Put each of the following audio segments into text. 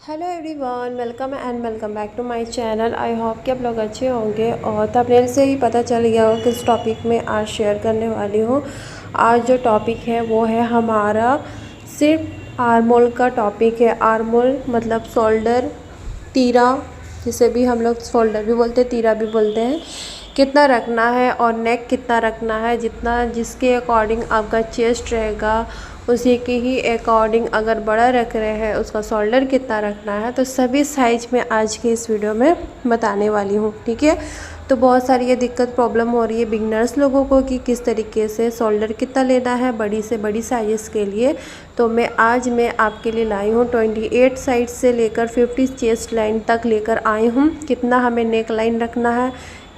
Hello everyone, welcome back to my channel. I hope कि आप लोग अच्छे होंगे और थंबनेल से ही पता चल गया हो किस टॉपिक में आज शेयर करने वाली हूँ। आज जो टॉपिक है वो है हमारा सिर्फ आर्मोल का टॉपिक है। आर्मोल मतलब शोल्डर, तीरा, जिसे भी हम लोग शोल्डर भी बोलते हैं, तीरा भी बोलते हैं, कितना रखना है और नेक कितना रखना है। जितना जिसके अकॉर्डिंग आपका चेस्ट रहेगा उसी के ही अकॉर्डिंग अगर बड़ा रख रहे हैं उसका शोल्डर कितना रखना है। तो सभी साइज में आज के इस वीडियो में बताने वाली हूँ, ठीक है। तो बहुत सारी ये दिक्कत प्रॉब्लम हो रही है बिगनर्स लोगों को कि किस तरीके से शोल्डर कितना लेना है बड़ी से बड़ी साइज़ के लिए। तो आज मैं आपके लिए लाई हूँ 28 साइज से लेकर 50 चेस्ट लाइन तक लेकर आई हूँ। कितना हमें नेक लाइन रखना है,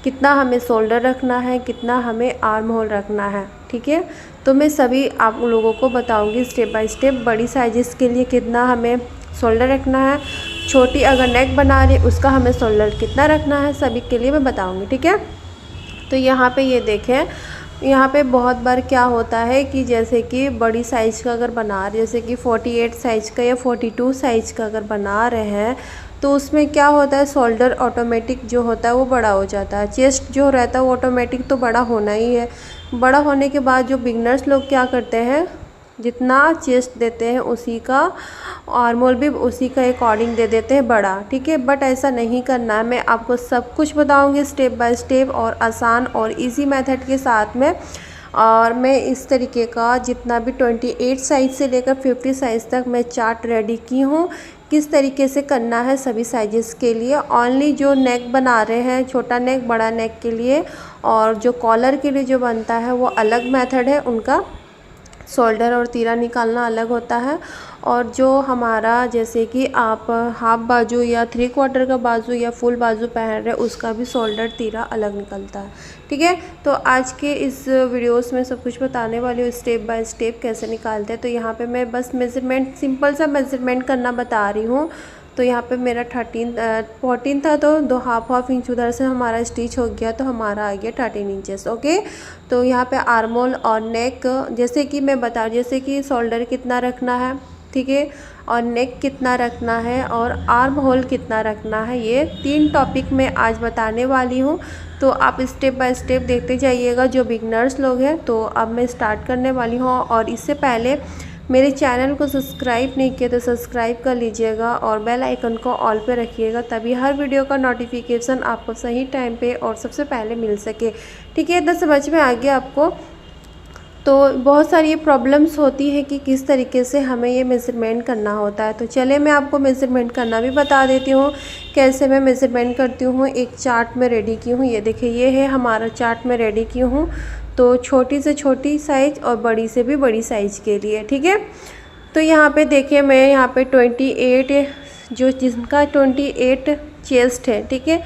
कितना हमें शोल्डर रखना है, कितना हमें आर्म होल रखना है, ठीक है। तो मैं सभी आप लोगों को बताऊंगी स्टेप बाय स्टेप। बड़ी साइज़ के लिए कितना हमें शोल्डर रखना है, छोटी अगर नेक बना रही उसका हमें शोल्डर कितना रखना है, सभी के लिए मैं बताऊंगी, ठीक है। तो यहाँ पे ये देखें, यहाँ पे बहुत बार क्या होता है कि जैसे कि बड़ी साइज़ का अगर बना रहे, जैसे कि 48 साइज़ का या 42 साइज़ का अगर बना रहे हैं तो उसमें क्या होता है, शोल्डर ऑटोमेटिक जो होता है वो बड़ा हो जाता है। चेस्ट जो रहता है वो ऑटोमेटिक तो बड़ा होना ही है। बड़ा होने के बाद जो बिगनर्स लोग क्या करते हैं, जितना चेस्ट देते हैं उसी का आर्मोल भी उसी का अकॉर्डिंग दे देते हैं बड़ा, ठीक है। बट ऐसा नहीं करना है। मैं आपको सब कुछ बताऊंगी स्टेप बाय स्टेप और आसान और इजी मेथड के साथ में। और मैं इस तरीके का जितना भी 28 साइज़ से लेकर 50 साइज़ तक मैं चार्ट रेडी की हूँ, किस तरीके से करना है सभी साइजेस के लिए। ओनली जो नेक बना रहे हैं, छोटा नेक बड़ा नेक के लिए, और जो कॉलर के लिए जो बनता है वो अलग मेथड है, उनका शोल्डर और तीरा निकालना अलग होता है। और जो हमारा जैसे कि आप हाफ बाजू या 3/4 का बाजू या फुल बाजू पहन रहे उसका भी शोल्डर तीरा अलग निकलता है, ठीक है। तो आज के इस वीडियोस में सब कुछ बताने वाली हूँ स्टेप बाय स्टेप कैसे निकालते हैं। तो यहाँ पे मैं बस मेज़रमेंट, सिंपल सा मेज़रमेंट करना बता रही हूँ। तो यहाँ पे मेरा 14 था, तो 2 हाफ इंच उधर से हमारा स्टिच हो गया, तो हमारा आ गया 13 इंचेस, ओके। तो यहाँ पे आर्मोल और नेक जैसे कि मैं बता, जैसे कि शोल्डर कितना रखना है, ठीक है, और नेक कितना रखना है और आर्म होल कितना रखना है, ये 3 टॉपिक मैं आज बताने वाली हूँ। तो आप स्टेप बाय स्टेप देखते जाइएगा जो बिगनर्स लोग हैं। तो अब मैं स्टार्ट करने वाली हूँ। और इससे पहले मेरे चैनल को सब्सक्राइब नहीं किया तो सब्सक्राइब कर लीजिएगा और बेल आइकन को ऑल पे रखिएगा, तभी हर वीडियो का नोटिफिकेशन आपको सही टाइम पे और सबसे पहले मिल सके, ठीक है। इतना समझ में आ गया आपको। तो बहुत सारी ये प्रॉब्लम्स होती है कि किस तरीके से हमें ये मेज़रमेंट करना होता है। तो चले मैं आपको मेज़रमेंट करना भी बता देती हूँ, कैसे मैं मेज़रमेंट करती हूँ। एक चार्ट में रेडी की हूँ, ये देखिए, ये है हमारा चार्ट में रेडी की हूँ। तो छोटी से छोटी साइज़ और बड़ी से भी बड़ी साइज़ के लिए, ठीक है। तो यहाँ पे देखिए, मैं यहाँ पे 28 जो जिनका 28 चेस्ट है, ठीक है,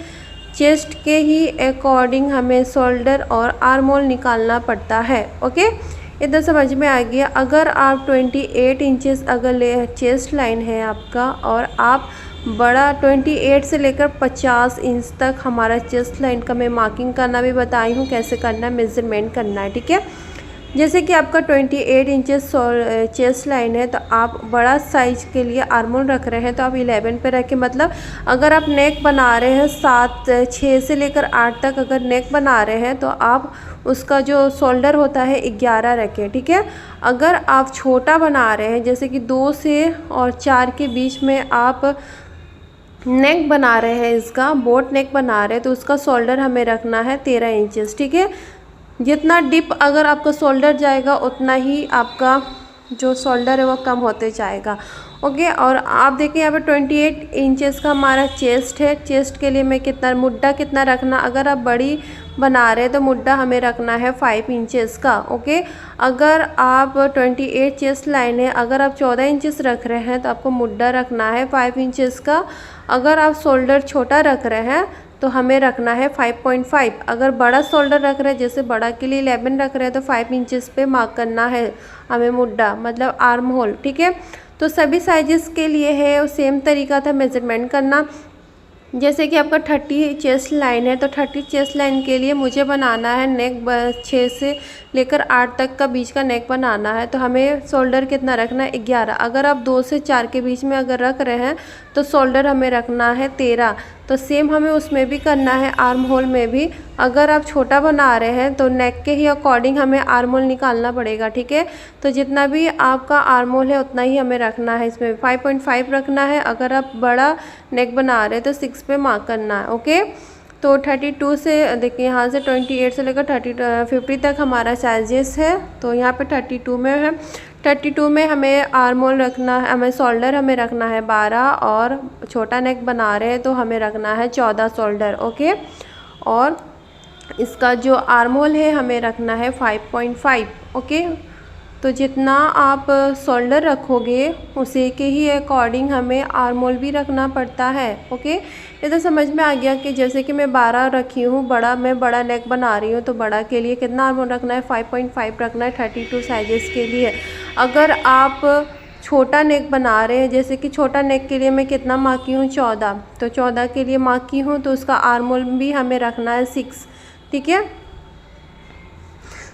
चेस्ट के ही अकॉर्डिंग हमें शोल्डर और आर्मोल निकालना पड़ता है, ओके। इधर समझ में आ गया। अगर आप 28 इंचेस अगर चेस्ट लाइन है आपका और आप बड़ा 28 से लेकर 50 इंच तक हमारा चेस्ट लाइन का मैं मार्किंग करना भी बताई हूँ, कैसे करना है, मेज़रमेंट करना है, ठीक है। जैसे कि आपका 28 इंचेस चेस्ट लाइन है, तो आप बड़ा साइज के लिए आर्मोल रख रहे हैं तो आप 11 पे रखें। मतलब अगर आप नेक बना रहे हैं 6 से लेकर 8 तक अगर नेक बना रहे हैं तो आप उसका जो शोल्डर होता है 11 रखें, ठीक है। अगर आप छोटा बना रहे हैं, जैसे कि 2 से और 4 के बीच में आप नेक बना रहे हैं, इसका बोट नेक बना रहे हैं, तो उसका शोल्डर हमें रखना है 13 इंचेस, ठीक है। जितना डिप अगर आपका शोल्डर जाएगा उतना ही आपका जो शोल्डर है वो कम होते जाएगा, ओके। और आप देखिए यहाँ पे 28 इंचेस का हमारा चेस्ट है। चेस्ट के लिए मैं कितना मुड्डा कितना रखना, अगर आप बड़ी बना रहे हैं तो मुड्डा हमें रखना है 5 इंचेस का, ओके। अगर आप 28 चेस्ट लाइन है, अगर आप 14 इंचेस रख रहे हैं तो आपको मुड्डा रखना है 5 इंचेस का। अगर आप शोल्डर छोटा रख रहे हैं तो हमें रखना है 5.5। अगर बड़ा शोल्डर रख रहे हैं, जैसे बड़ा के लिए 11 रख रहे हैं, तो 5 इंचेस पे मार्क करना है हमें मुड्डा, मतलब आर्म होल, ठीक है। तो सभी साइजेस के लिए है सेम तरीका था मेज़रमेंट करना। जैसे कि आपका 30 चेस्ट लाइन है, तो 30 चेस्ट लाइन के लिए मुझे बनाना है नेक 6 से लेकर 8 तक का बीच का नेक बनाना है। तो हमें शोल्डर कितना रखना है, 11। अगर आप 2 से 4 के बीच में अगर रख रहे हैं तो शोल्डर हमें रखना है 13। तो सेम हमें उसमें भी करना है, आर्म होल में भी। अगर आप छोटा बना रहे हैं तो नेक के ही अकॉर्डिंग हमें आर्म होल निकालना पड़ेगा, ठीक है। तो जितना भी आपका आर्म होल है उतना ही हमें रखना है, इसमें 5.5 रखना है। अगर आप बड़ा नेक बना रहे हैं तो 6 पे मार्क करना है, ओके। तो 32 से देखिए, यहाँ से 28 से लेकर 50 तक हमारा साइजेस है। तो यहाँ पे 32 में है, 32 में हमें आर्म होल रखना है, हमें शोल्डर हमें रखना है 12, और छोटा नेक बना रहे हैं तो हमें रखना है 14 शोल्डर, ओके। और इसका जो आर्म होल है हमें रखना है 5.5, ओके। तो जितना आप शोल्डर रखोगे उसी के ही अकॉर्डिंग हमें आर्म होल भी रखना पड़ता है, ओके। ये तो समझ में आ गया कि जैसे कि मैं 12 रखी हूँ, मैं बड़ा नेक बना रही हूँ, तो बड़ा के लिए कितना आर्म होल रखना है, 5.5 रखना है 32 साइजेस के लिए। अगर आप छोटा नेक बना रहे हैं, जैसे कि छोटा नेक के लिए मैं कितना मार्क की हूँ, 14, तो 14 के लिए मार्क की हूँ, तो उसका आर्म होल भी हमें रखना है 6, ठीक है।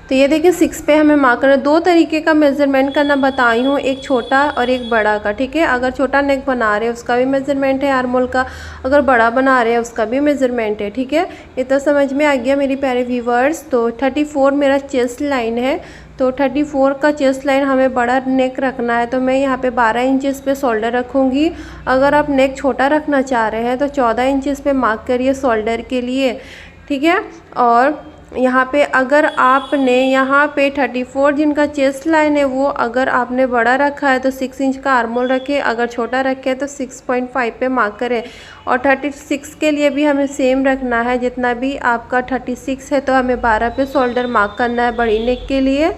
तो ये देखिए 6 पे हमें मार्क करना। 2 तरीके का मेज़रमेंट करना बताई हूँ, एक छोटा और एक बड़ा का, ठीक है। अगर छोटा नेक बना रहे हैं उसका भी मेज़रमेंट है आर्म होल का, अगर बड़ा बना रहे हैं उसका भी मेज़रमेंट है, ठीक है। ये तो समझ में आ गया मेरी प्यारे व्यूवर्स। तो 34 मेरा चेस्ट लाइन है, तो 34 का चेस्ट लाइन हमें बड़ा नेक रखना है, तो मैं यहाँ पे 12 इंचेस पे शोल्डर रखूँगी। अगर आप नेक छोटा रखना चाह रहे हैं तो 14 इंचेस पे मार्क करिए शोल्डर के लिए, ठीक है। और यहाँ पे अगर आपने यहाँ पे 34 जिनका चेस्ट लाइन है वो अगर आपने बड़ा रखा है तो 6 इंच का आर्म होल रखें, अगर छोटा रखे तो 6.5 पे मार्क करें। और 36 के लिए भी हमें सेम रखना है, जितना भी आपका 36 है तो हमें 12 पे शोल्डर मार्क करना है बड़ी नेक के लिए,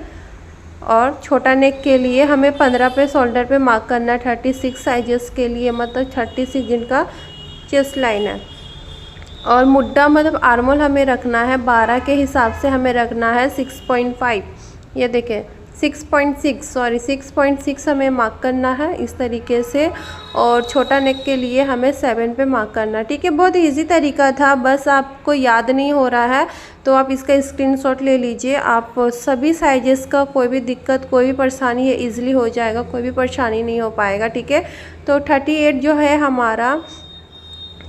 और छोटा नेक के लिए हमें 15 पे शोल्डर पे मार्क करना है 36 साइजेस के लिए, मतलब 36 जिनका चेस्ट लाइन है। और मुड्डा मतलब आर्म होल हमें रखना है 12 के हिसाब से हमें रखना है 6.5, ये देखें 6.6 हमें मार्क करना है इस तरीके से। और छोटा नेक के लिए हमें 7 पे मार्क करना है, ठीक है। बहुत इजी तरीका था, बस आपको याद नहीं हो रहा है तो आप इसका स्क्रीनशॉट ले लीजिए। आप सभी साइजेस का कोई भी दिक्कत कोई भी परेशानी है ईजिली हो जाएगा, कोई भी परेशानी नहीं हो पाएगा, ठीक है। तो 38 जो है हमारा,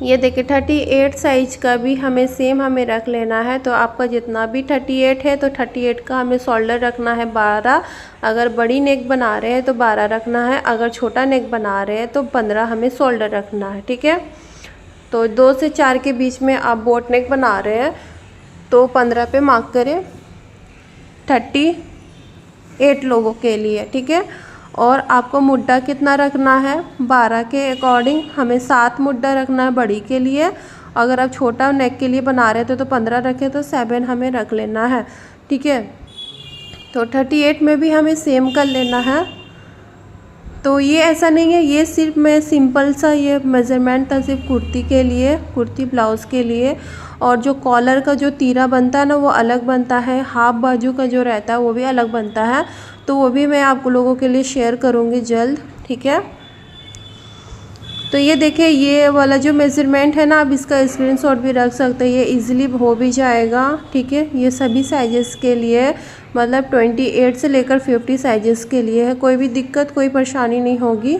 ये देखिए 38 साइज का भी हमें सेम हमें रख लेना है। तो आपका जितना भी 38 है तो 38 का हमें शोल्डर रखना है 12। अगर बड़ी नेक बना रहे हैं तो 12 रखना है, अगर छोटा नेक बना रहे हैं तो 15 हमें शोल्डर रखना है, ठीक है। तो 2 से 4 के बीच में आप बोट नेक बना रहे हैं तो 15 पे मार्क करें 38 लोगों के लिए, ठीक है। और आपको मुड्डा कितना रखना है, 12 के अकॉर्डिंग हमें 7 मुड्डा रखना है बड़ी के लिए। अगर आप छोटा नेक के लिए बना रहे थे तो 15 रखें, तो 7 हमें रख लेना है, ठीक है। तो 38 में भी हमें सेम कर लेना है। तो ये ऐसा नहीं है, ये सिर्फ मैं सिंपल सा ये मेज़रमेंट था सिर्फ कुर्ती के लिए, कुर्ती ब्लाउज़ के लिए। और जो कॉलर का जो तीरा बनता है ना वो अलग बनता है, हाफ बाजू का जो रहता है वो भी अलग बनता है, तो वो भी मैं आप लोगों के लिए शेयर करूँगी जल्द, ठीक है। तो ये देखिए ये वाला जो मेज़रमेंट है ना, आप इसका स्क्रीनशॉट भी रख सकते हैं, ये इजीली हो भी जाएगा, ठीक है। ये सभी साइजेस के लिए, मतलब 28 से लेकर 50 साइजेस के लिए है, कोई भी दिक्कत कोई परेशानी नहीं होगी।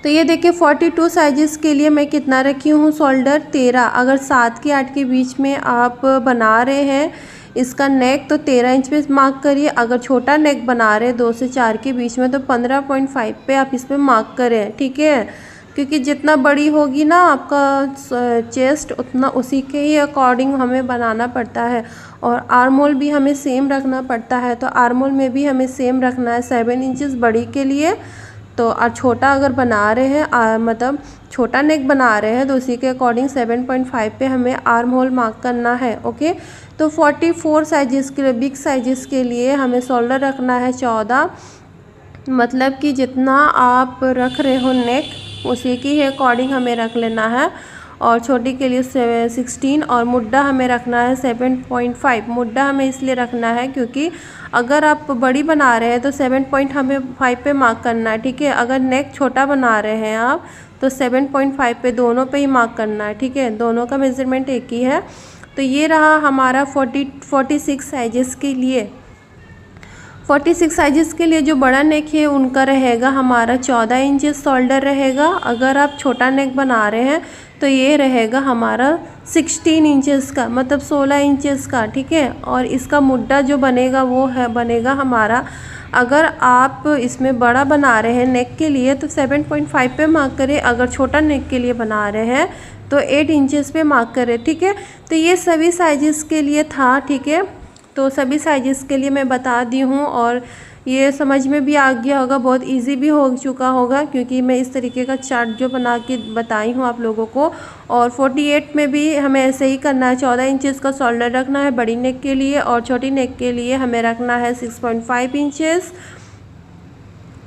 तो ये देखिए 42 साइजेस के लिए मैं कितना रखी हूँ शोल्डर, 13। अगर 7 के 8 के बीच में आप बना रहे हैं इसका नेक तो 13 इंच पे मार्क करिए। अगर छोटा नेक बना रहे हैं 2 से 4 के बीच में तो 15.5 पे आप इस पर मार्क करें, ठीक है। क्योंकि जितना बड़ी होगी ना आपका चेस्ट उतना उसी के ही अकॉर्डिंग हमें बनाना पड़ता है। और आर्म होल भी हमें सेम रखना पड़ता है, तो आर्म होल में भी हमें सेम रखना है 7 इंचेस बड़ी के लिए। तो छोटा अगर बना रहे हैं मतलब छोटा नेक बना रहे हैं तो उसी के अकॉर्डिंग 7.5 पे हमें आर्म होल मार्क करना है, ओके। तो 44 साइजेस के लिए, बिग साइजेस के लिए हमें शोल्डर रखना है 14, मतलब कि जितना आप रख रहे हो नेक उसी की अकॉर्डिंग हमें रख लेना है। और छोटी के लिए 16 और मुड्डा हमें रखना है 7.5। मुड्डा हमें इसलिए रखना है क्योंकि अगर आप बड़ी बना रहे हैं तो 7.5 पे मार्क करना है, ठीक है। अगर नेक छोटा बना रहे हैं आप तो 7.5 पे दोनों पे ही मार्क करना है, ठीक है। दोनों का मेज़रमेंट एक ही है। तो ये रहा हमारा 46 साइजेस के लिए। 46 साइजेस के लिए जो बड़ा नेक है उनका रहेगा हमारा 14 इंचेस शोल्डर रहेगा। अगर आप छोटा नेक बना रहे हैं तो ये रहेगा हमारा 16 इंचेस का, मतलब 16 इंचेस का, ठीक है। और इसका मुड्डा जो बनेगा वो है बनेगा हमारा, अगर आप इसमें बड़ा बना रहे हैं नेक के लिए तो 7.5 पे मार्क करें, अगर छोटा नेक के लिए बना रहे हैं तो 8 इंचेस पे मार्क करें, ठीक है। तो ये सभी साइजेस के लिए था, ठीक है। तो सभी साइजेस के लिए मैं बता दी हूँ और ये समझ में भी आ गया होगा, बहुत इजी भी हो चुका होगा क्योंकि मैं इस तरीके का चार्ट जो बना के बताई हूँ आप लोगों को। और 48 में भी हमें ऐसे ही करना है, 14 इंचेस का शोल्डर रखना है बड़ी नेक के लिए और छोटी नेक के लिए हमें रखना है 6.5 इंचेस,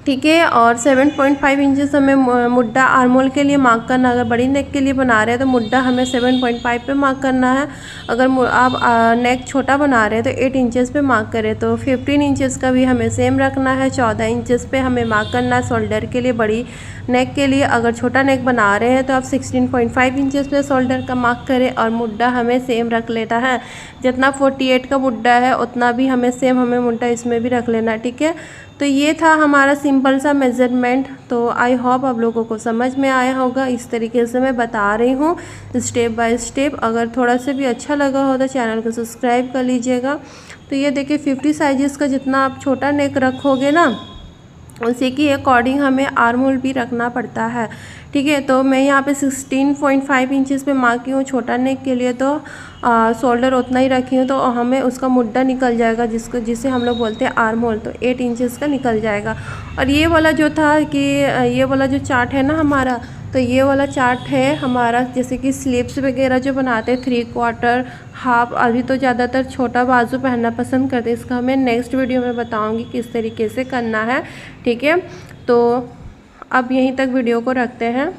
ठीक है। और 7.5 इंचेस हमें मुड्डा आर्मोल के लिए मार्क करना। अगर बड़ी नेक के लिए बना रहे हैं तो मुड्डा हमें 7.5 पे मार्क करना है। अगर आप नेक छोटा बना रहे हैं तो 8 इंचेस पे मार्क करें। तो 15 इंचेस का भी हमें सेम रखना है, 14 इंचेस पे हमें मार्क करना है शोल्डर के लिए बड़ी नेक के लिए। अगर छोटा नेक बना रहे हैं तो आप 16.5 इंचेस पे शोल्डर का मार्क करें और मुड्डा हमें सेम रख लेना है। जितना 48 का मुड्डा है उतना भी हमें सेम मुड्डा इसमें भी रख लेना है, ठीक है। तो ये था हमारा सिंपल सा मेज़रमेंट। तो आई होप आप लोगों को समझ में आया होगा। इस तरीके से मैं बता रही हूँ स्टेप बाय स्टेप। अगर थोड़ा सा भी अच्छा लगा हो तो चैनल को सब्सक्राइब कर लीजिएगा। तो ये देखिए 50 साइजेस का जितना आप छोटा नेक रखोगे ना उसी के अकॉर्डिंग हमें आर्म होल भी रखना पड़ता है, ठीक है। तो मैं यहाँ पे 16.5 इंचेस पे मार्क की हूँ छोटा नेक के लिए, तो शोल्डर उतना ही रखी हूँ। तो हमें उसका मुड्डा निकल जाएगा जिसे हम लोग बोलते हैं आर्म होल, तो 8 इंचेस का निकल जाएगा। और ये वाला जो था कि ये वाला जो चार्ट है ना हमारा, तो ये वाला चार्ट है हमारा जैसे कि स्लीव्स वगैरह जो बनाते हैं 3/4 हाफ, अभी तो ज़्यादातर छोटा बाजू पहनना पसंद करते हैं। इसका मैं नेक्स्ट वीडियो में बताऊंगी किस तरीके से करना है, ठीक है। तो अब यहीं तक वीडियो को रखते हैं।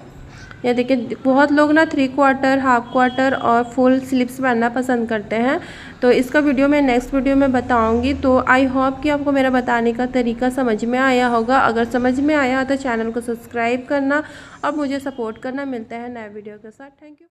ये देखिए बहुत लोग ना 3/4 हाफ क्वार्टर और फुल स्लीव्स पहनना पसंद करते हैं, तो इसका वीडियो मैं नेक्स्ट वीडियो में बताऊंगी। तो आई होप कि आपको मेरा बताने का तरीका समझ में आया होगा। अगर समझ में आया तो चैनल को सब्सक्राइब करना और मुझे सपोर्ट करना। मिलते हैं नए वीडियो के साथ। Thank you.